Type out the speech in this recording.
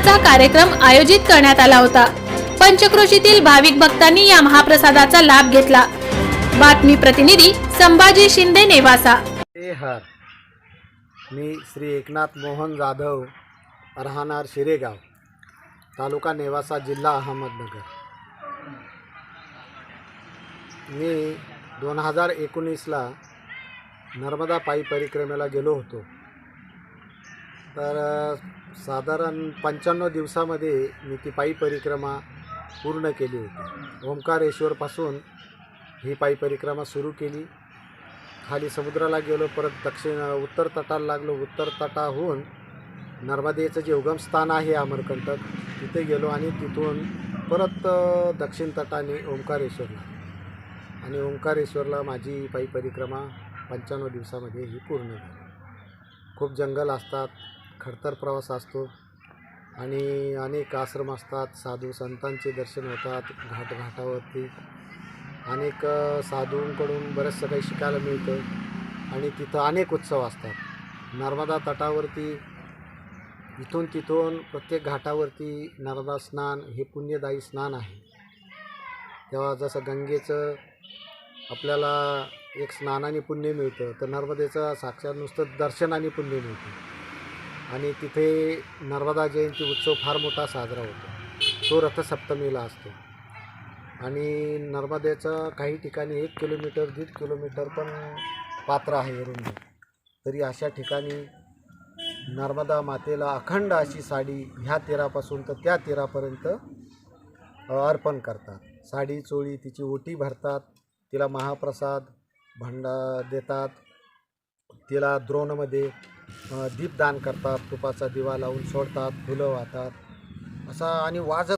महाप्रसादाचा कार्यक्रम आयोजित करण्यात आला होता। पंचक्रोशीतील भाविक भक्तांनी या महाप्रसादाचा लाभ घेतला। बातमी प्रतिनिधी संभाजी शिंदे, नेवासा। हर मी श्री एकनाथ मोहन जाधव, राहणार शिरेगाव, तालुका नेवासा, जिल्हा अहमदनगर। मी 2019ला नर्मदा पायी परिक्रमेला गेलो होतो। तर साधारण 95 दिवसामध्ये मी ती पायी परिक्रमा पूर्ण केली होती। ओंकारेश्वरपासून ही पायी परिक्रमा सुरू केली, खाली समुद्राला गेलो, परत उत्तर तटाला लागलो, उत्तर तटाहून नर्मदेचं जे उगमस्थान आहे अमरकंटक, तिथे गेलो आणि तिथून परत दक्षिण तटाने ओंकारेश्वरला, आणि ओंकारेश्वरला माझी पायी परिक्रमा 95 दिवसामध्ये ही पूर्ण झाली। खूप जंगल असतात, खडतर प्रवास असतो आणि अनेक आश्रम असतात, साधू संतांचे दर्शन होतात। घाटावरती अनेक साधूंकडून बरंचसं काही शिकायला मिळतं आणि तिथं अनेक उत्सव असतात। नर्मदा तटावरती इथून तिथून प्रत्येक घाटावरती नर्मदा स्नान हे पुण्यदायी स्नान आहे। तेव्हा जसं गंगेचं आपल्याला एक स्नानाने पुण्य मिळतं, तर नर्मदेचं साक्षात नुसतं दर्शनाने पुण्य मिळतं। आणि तिथे नर्मदा जयंती उत्सव फार मोठा साजरा होतो, तो रथसप्तमीला असतो। आणि नर्मदेचं काही ठिकाणी 1 किलोमीटर 1.5 किलोमीटर पण पात्र आहे रुंद, तरी अशा ठिकाणी नर्मदा मातेला अखंड अशी साडी ह्या तीरापासून तर त्या तीरापर्यंत अर्पण करतात। साडी चोळी तिची ओटी भरतात, तिला महाप्रसाद देतात, तिला द्रोणमध्ये दीपदान करतात, तुपाचा दिवा लावून सोडतात, फुलं वाहतात असा, आणि वाजत